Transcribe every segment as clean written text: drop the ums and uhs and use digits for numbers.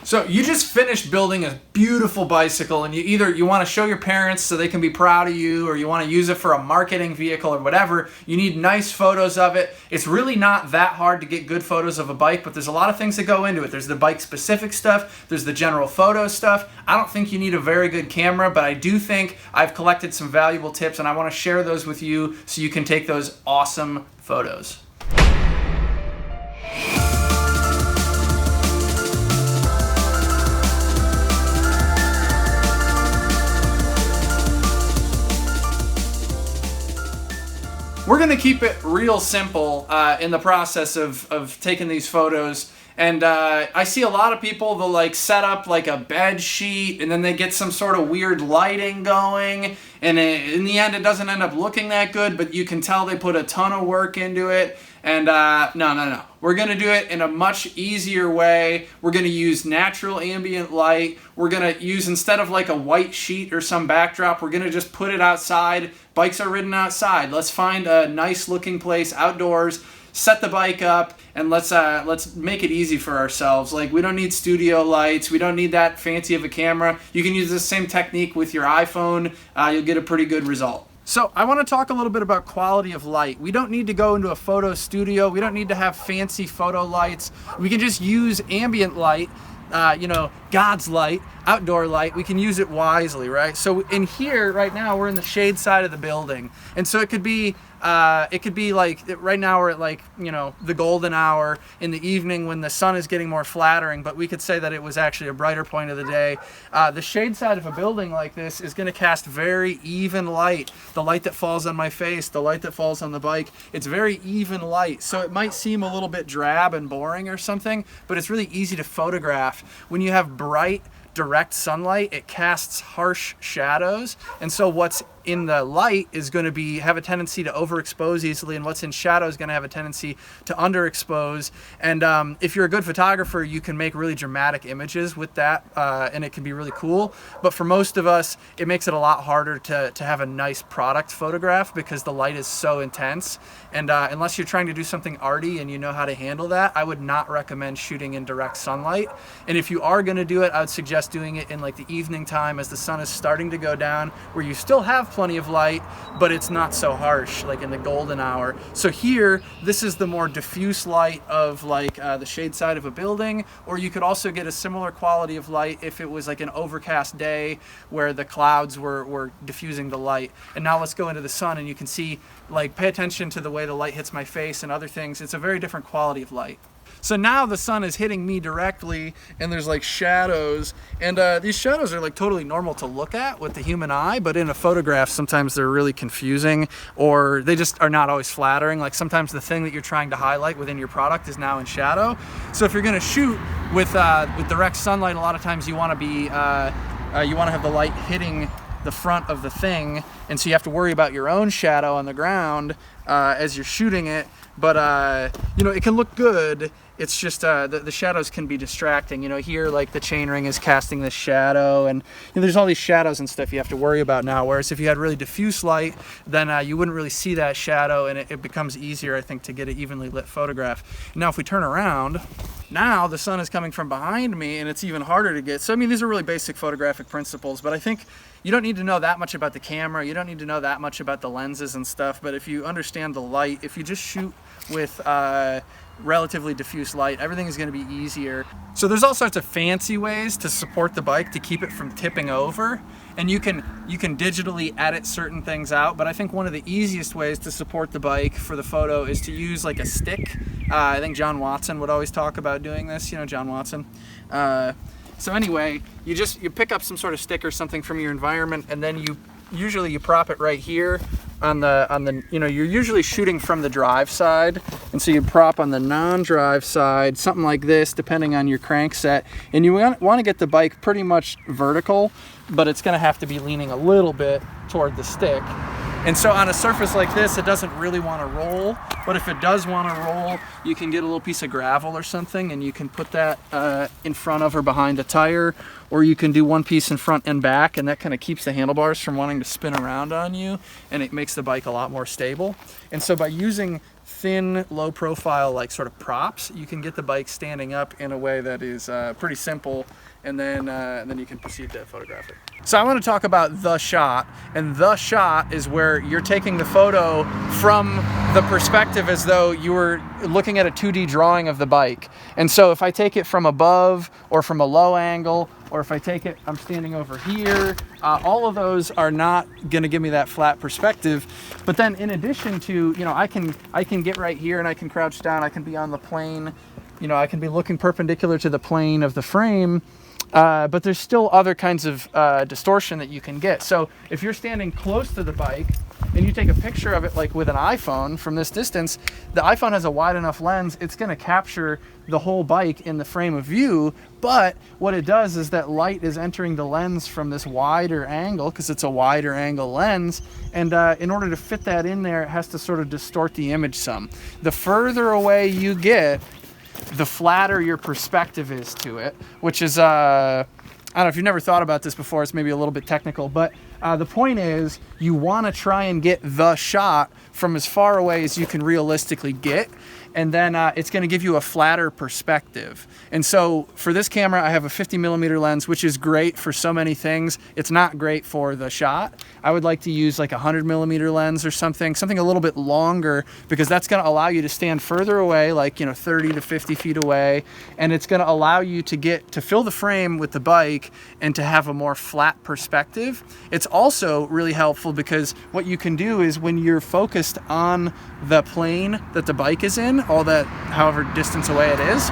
So you just finished building a beautiful bicycle, and you want to show your parents so they can be proud of you, or you want to use it for a marketing vehicle or whatever. You need nice photos of it. It's really not that hard to get good photos of a bike, but there's a lot of things that go into it. There's the bike specific stuff, there's the general photo stuff. I don't think you need a very good camera, but I do think I've collected some valuable tips, and I want to share those with you so you can take those awesome photos. We're going to keep it real simple in the process of taking these photos. And I see a lot of people, they'll like set up like a bed sheet and then they get some sort of weird lighting going. And in the end, it doesn't end up looking that good, but you can tell they put a ton of work into it. And no. We're going to do it in a much easier way. We're going to use natural ambient light. We're going to use, instead of like a white sheet or some backdrop, we're going to just put it outside. Bikes are ridden outside. Let's find a nice looking place outdoors, set the bike up, and let's make it easy for ourselves. Like, we don't need studio lights. We don't need that fancy of a camera. You can use the same technique with your iPhone. You'll get a pretty good result. So I want to talk a little bit about quality of light. We don't need to go into a photo studio. We don't need to have fancy photo lights. We can just use ambient light, God's light, outdoor light. We can use it wisely, right? So in here right now, we're in the shade side of the building. And so it could be like, right now we're at like, the golden hour in the evening when the sun is getting more flattering, but we could say that it was actually a brighter point of the day. The shade side of a building like this is going to cast very even light. The light that falls on my face, the light that falls on the bike, it's very even light. So it might seem a little bit drab and boring or something, but it's really easy to photograph. When you have bright, direct sunlight, it casts harsh shadows, and so what's in the light is going to have a tendency to overexpose easily, and what's in shadow is going to have a tendency to underexpose. And if you're a good photographer, you can make really dramatic images with that, and it can be really cool. But for most of us, it makes it a lot harder to have a nice product photograph because the light is so intense. And unless you're trying to do something arty and you know how to handle that, I would not recommend shooting in direct sunlight. And if you are going to do it, I would suggest doing it in like the evening time as the sun is starting to go down, where you still have plenty of light, but it's not so harsh, like in the golden hour. So here, this is the more diffuse light of like the shade side of a building, or you could also get a similar quality of light if it was like an overcast day where the clouds were diffusing the light. And now let's go into the sun, and you can see, like, pay attention to the way the light hits my face and other things. It's a very different quality of light. So now the sun is hitting me directly, and there's like shadows, and these shadows are like totally normal to look at with the human eye, but in a photograph sometimes they're really confusing, or they just are not always flattering. Like, sometimes the thing that you're trying to highlight within your product is now in shadow. So if you're going to shoot with direct sunlight, a lot of times you want to have the light hitting the front of the thing, and so you have to worry about your own shadow on the ground as you're shooting it. But it can look good. It's just the shadows can be distracting. Here, like, the chainring is casting this shadow, and there's all these shadows and stuff you have to worry about now. Whereas if you had really diffuse light, then you wouldn't really see that shadow, and it becomes easier, I think, to get an evenly lit photograph. Now, if we turn around, now the sun is coming from behind me, and it's even harder to get. So, these are really basic photographic principles, but I think you don't need to know that much about the camera. You don't need to know that much about the lenses and stuff. But if you understand the light, if you just shoot with relatively diffuse light, everything is going to be easier. So there's all sorts of fancy ways to support the bike to keep it from tipping over, and you can digitally edit certain things out. But I think one of the easiest ways to support the bike for the photo is to use like a stick. I think John Watson would always talk about doing this. John Watson. So anyway, you pick up some sort of stick or something from your environment, and then you prop it right here on the you're usually shooting from the drive side, and so you prop on the non-drive side, something like this, depending on your crank set, and you want to get the bike pretty much vertical, but it's going to have to be leaning a little bit toward the stick. And so on a surface like this, it doesn't really want to roll, but if it does want to roll, you can get a little piece of gravel or something, and you can put that in front of or behind a tire, or you can do one piece in front and back, and that kind of keeps the handlebars from wanting to spin around on you, and it makes the bike a lot more stable. And so by using thin, low profile, like sort of props, you can get the bike standing up in a way that is pretty simple, and then you can proceed to photograph it. So I want to talk about the shot, and the shot is where you're taking the photo from the perspective as though you were looking at a 2D drawing of the bike. And so if I take it from above or from a low angle, or if I take it, I'm standing over here, all of those are not going to give me that flat perspective. But then in addition to, you know, I can get right here and I can crouch down, I can be on the plane, you know, I can be looking perpendicular to the plane of the frame. But there's still other kinds of distortion that you can get. So if you're standing close to the bike and you take a picture of it like with an iPhone from this distance, the iPhone has a wide enough lens, it's going to capture the whole bike in the frame of view. But what it does is that light is entering the lens from this wider angle, because it's a wider angle lens, and in order to fit that in there, it has to sort of distort the image some. The further away you get, the flatter your perspective is to it, which is, I don't know, if you've never thought about this before, it's maybe a little bit technical, but the point is you want to try and get the shot from as far away as you can realistically get, and then it's going to give you a flatter perspective. And so for this camera, I have a 50mm lens, which is great for so many things. It's not great for the shot. I would like to use like a 100mm lens or something a little bit longer, because that's going to allow you to stand further away, like, you know, 30 to 50 feet away, and it's going to allow you to fill the frame with the bike and to have a more flat perspective. It's also really helpful because what you can do is when you're focused on the plane that the bike is in, all that however distance away it is,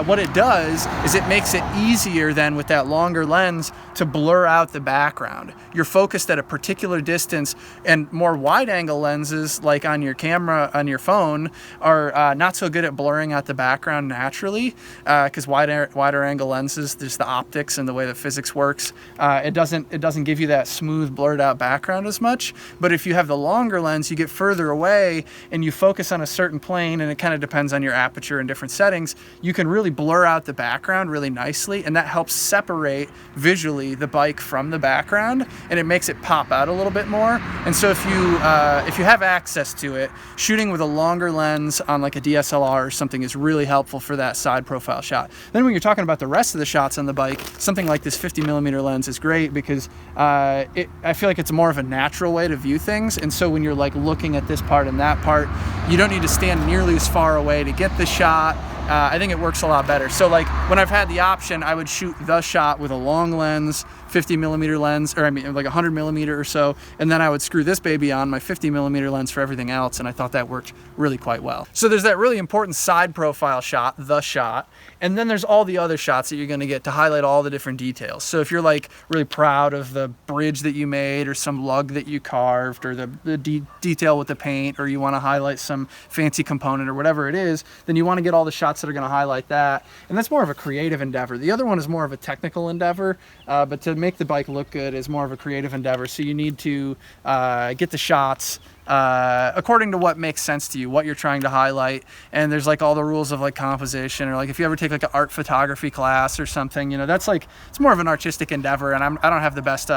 what it does is it makes it easier then with that longer lens to blur out the background. You're focused at a particular distance, and more wide angle lenses like on your camera, on your phone, are not so good at blurring out the background naturally, because wider angle lenses, there's the optics and the way that physics works. It doesn't give you that smooth blurred out background as much. But if you have the longer lens, you get further away and you focus on a certain plane, and it kind of depends on your aperture and different settings, you can really blur out the background really nicely, and that helps separate visually the bike from the background, and it makes it pop out a little bit more. And so if you have access to it, shooting with a longer lens on like a DSLR or something is really helpful for that side profile shot. Then when you're talking about the rest of the shots on the bike, something like this 50mm lens is great because I feel like it's more of a natural way to view things. And so when you're like looking at this part and that part, you don't need to stand nearly as far away to get the shot. I think it works a lot better. So like when I've had the option, I would shoot the shot with a long lens, 50mm lens, or I mean like 100mm or so, and then I would screw this baby on my 50mm lens for everything else, and I thought that worked really quite well. So there's that really important side profile shot, the shot, and then there's all the other shots that you're gonna get to highlight all the different details. So if you're like really proud of the bridge that you made, or some lug that you carved, or the detail with the paint, or you wanna highlight some fancy component or whatever it is, then you wanna get all the shots that are gonna highlight that. And that's more of a creative endeavor. The other one is more of a technical endeavor, but to make the bike look good is more of a creative endeavor. So you need to get the shots according to what makes sense to you, what you're trying to highlight. And there's like all the rules of like composition, or like if you ever take like an art photography class or something, you know, that's like, it's more of an artistic endeavor, and I don't have the best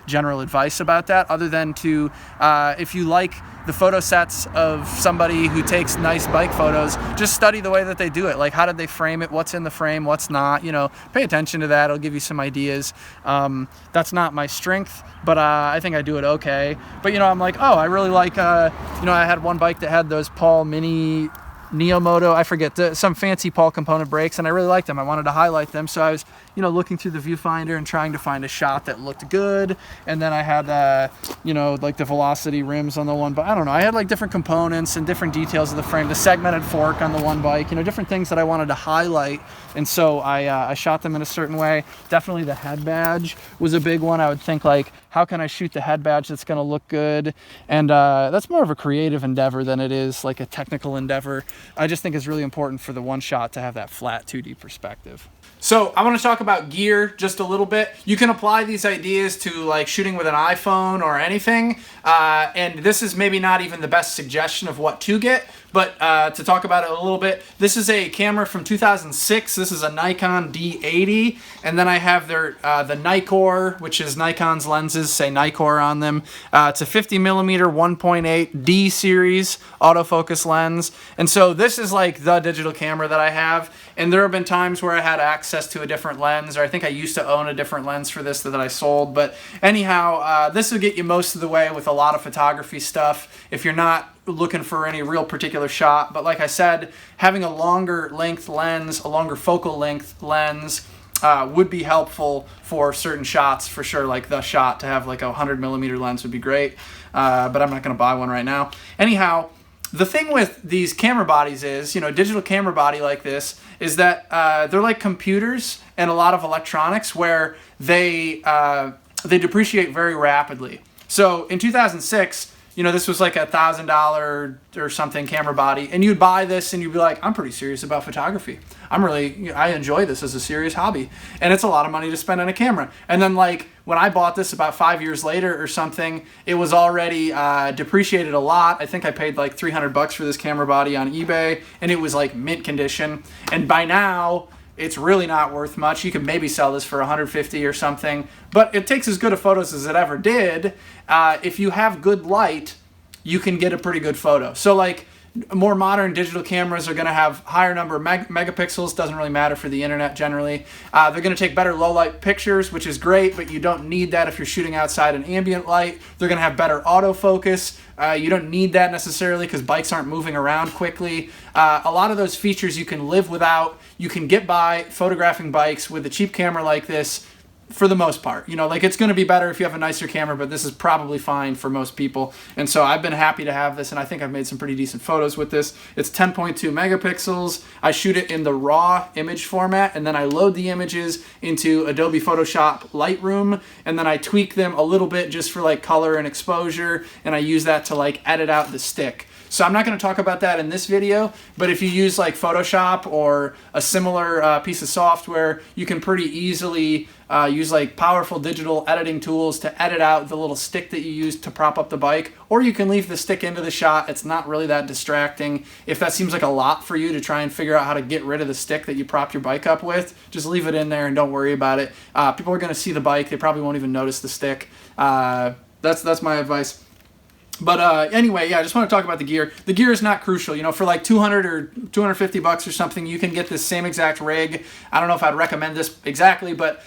general advice about that, other than to if you like the photo sets of somebody who takes nice bike photos, just study the way that they do it. Like, how did they frame it? What's in the frame? What's not? You know, pay attention to that. It'll give you some ideas. That's not my strength, but I think I do it okay. But, you know, I'm like, oh, I really like, you know, I had one bike that had those Paul Mini Neomoto, I forget, some fancy Paul component brakes, and I really liked them. I wanted to highlight them, so I was, you know, looking through the viewfinder and trying to find a shot that looked good. And then I had, you know, like the Velocity rims on the one, but I don't know, I had like different components and different details of the frame, the segmented fork on the one bike, you know, different things that I wanted to highlight. And so I shot them in a certain way. Definitely the head badge was a big one. I would think like, how can I shoot the head badge that's going to look good? And that's more of a creative endeavor than it is like a technical endeavor. I just think it's really important for the one shot to have that flat 2D perspective. So I want to talk about gear just a little bit. You can apply these ideas to like shooting with an iPhone or anything. And this is maybe not even the best suggestion of what to get, But to talk about it a little bit, this is a camera from 2006. This is a Nikon D80, and then I have their the Nikkor, which is Nikon's lenses, say Nikkor on them. It's a 50 millimeter 1.8 D series autofocus lens, and so this is like the digital camera that I have. And there have been times where I had access to a different lens, or I think I used to own a different lens for this that I sold. But anyhow, this will get you most of the way with a lot of photography stuff if you're not looking for any real particular shot. But like I said, having a longer length lens, a longer focal length lens, would be helpful for certain shots for sure. Like the shot to have like a 100 millimeter lens would be great, but I'm not going to buy one right now. Anyhow, the thing with these camera bodies is, you know, digital camera body like this is that they're like computers and a lot of electronics where they depreciate very rapidly. So in 2006, you know, this was like $1,000 or something camera body, and you'd buy this and you'd be like, I'm pretty serious about photography. I enjoy this as a serious hobby, and it's a lot of money to spend on a camera. And then like when I bought this about 5 years later or something, it was already depreciated a lot. I think I paid like $300 for this camera body on eBay, and it was like mint condition. And by now, it's really not worth much. You could maybe sell this for $150 or something, but it takes as good a photos as it ever did. If you have good light, you can get a pretty good photo. So like more modern digital cameras are going to have higher number of megapixels. Doesn't really matter for the internet generally. They're going to take better low light pictures, which is great, but you don't need that if you're shooting outside in ambient light. They're going to have better autofocus. You don't need that necessarily because bikes aren't moving around quickly. A lot of those features you can live without. You can get by photographing bikes with a cheap camera like this for the most part. You know, like it's going to be better if you have a nicer camera, but this is probably fine for most people. And so I've been happy to have this, and I think I've made some pretty decent photos with this. It's 10.2 megapixels. I shoot it in the raw image format, and then I load the images into Adobe Photoshop Lightroom, and then I tweak them a little bit just for like color and exposure, and I use that to like edit out the stick. So I'm not going to talk about that in this video, but if you use like Photoshop or a similar piece of software, you can pretty easily use like powerful digital editing tools to edit out the little stick that you use to prop up the bike, or you can leave the stick into the shot. It's not really that distracting. If that seems like a lot for you to try and figure out how to get rid of the stick that you prop your bike up with, just leave it in there and don't worry about it. People are going to see the bike. They probably won't even notice the stick. That's my advice. But anyway, yeah, I just want to talk about the gear. The gear is not crucial. You know, for like $200 or $250 or something, you can get this same exact rig. I don't know if I'd recommend this exactly, but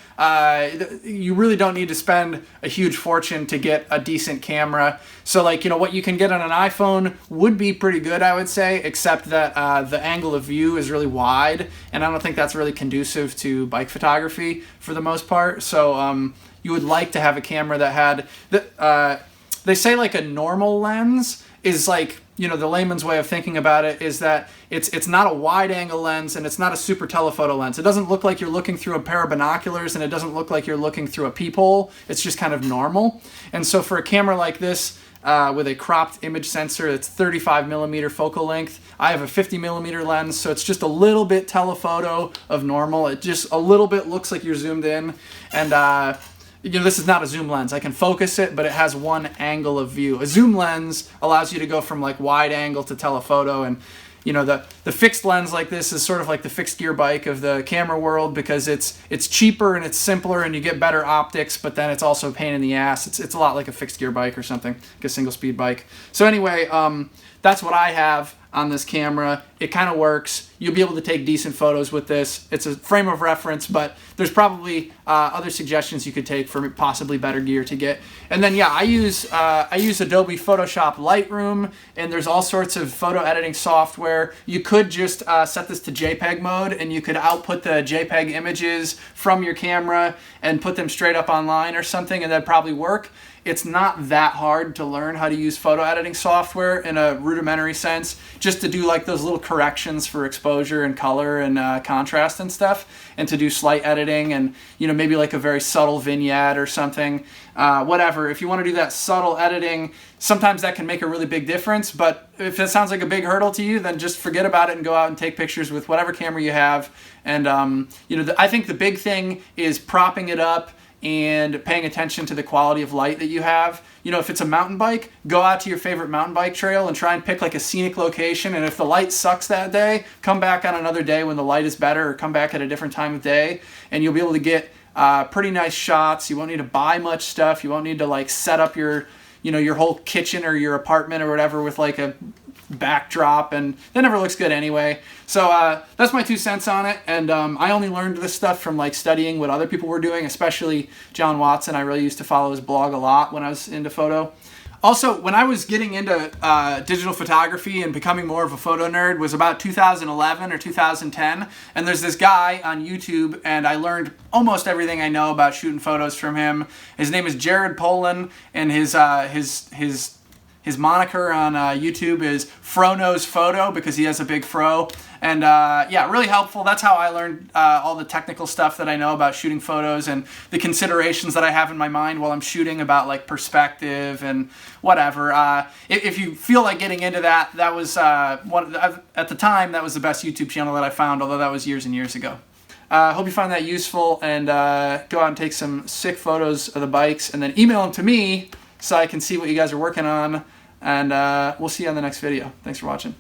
you really don't need to spend a huge fortune to get a decent camera. So like, you know, what you can get on an iPhone would be pretty good, I would say, except that the angle of view is really wide, and I don't think that's really conducive to bike photography for the most part. So you would like to have a camera that had the they say like a normal lens is like, you know, the layman's way of thinking about it is that it's not a wide angle lens and it's not a super telephoto lens. It doesn't look like you're looking through a pair of binoculars, and it doesn't look like you're looking through a peephole. It's just kind of normal. And so for a camera like this, with a cropped image sensor that's 35 millimeter focal length, I have a 50 millimeter lens, so it's just a little bit telephoto of normal. It just a little bit looks like you're zoomed in, and you know, this is not a zoom lens. I can focus it, but it has one angle of view. A zoom lens allows you to go from like wide angle to telephoto, and you know, the fixed lens like this is sort of like the fixed gear bike of the camera world because it's cheaper and it's simpler and you get better optics, but then it's also a pain in the ass. It's a lot like a fixed gear bike or something, like a single speed bike. So anyway, that's what I have on this camera. It kind of works. You'll be able to take decent photos with this. It's a frame of reference, but there's probably other suggestions you could take for possibly better gear to get. And then yeah, I use Adobe Photoshop Lightroom, and there's all sorts of photo editing software. You could just set this to JPEG mode, and you could output the JPEG images from your camera and put them straight up online or something, and that'd probably work. It's not that hard to learn how to use photo editing software in a rudimentary sense, just to do like those little corrections for exposure and color and contrast and stuff, and to do slight editing and, you know, maybe like a very subtle vignette or something. Whatever. If you want to do that subtle editing, sometimes that can make a really big difference, but if it sounds like a big hurdle to you, then just forget about it and go out and take pictures with whatever camera you have. And, you know, I think the big thing is propping it up and paying attention to the quality of light that you have. You know, if it's a mountain bike, go out to your favorite mountain bike trail and try and pick like a scenic location. And if the light sucks that day, come back on another day when the light is better, or come back at a different time of day, and you'll be able to get pretty nice shots. You won't need to buy much stuff. You won't need to like set up your, you know, your whole kitchen or your apartment or whatever with like a backdrop, and that never looks good anyway. So that's my 2 cents on it, and I only learned this stuff from like studying what other people were doing, especially John Watson. I really used to follow his blog a lot when I was into photo. Also, when I was getting into digital photography and becoming more of a photo nerd was about 2011 or 2010, and there's this guy on YouTube, and I learned almost everything I know about shooting photos from him. His name is Jared Polin, and his moniker on YouTube is Fro Knows Photo, because he has a big fro. And yeah, really helpful. That's how I learned all the technical stuff that I know about shooting photos, and the considerations that I have in my mind while I'm shooting about like perspective and whatever. If you feel like getting into that, that was at the time, that was the best YouTube channel that I found, although that was years and years ago. Hope you find that useful, and go out and take some sick photos of the bikes, and then email them to me so I can see what you guys are working on. And we'll see you on the next video. Thanks for watching.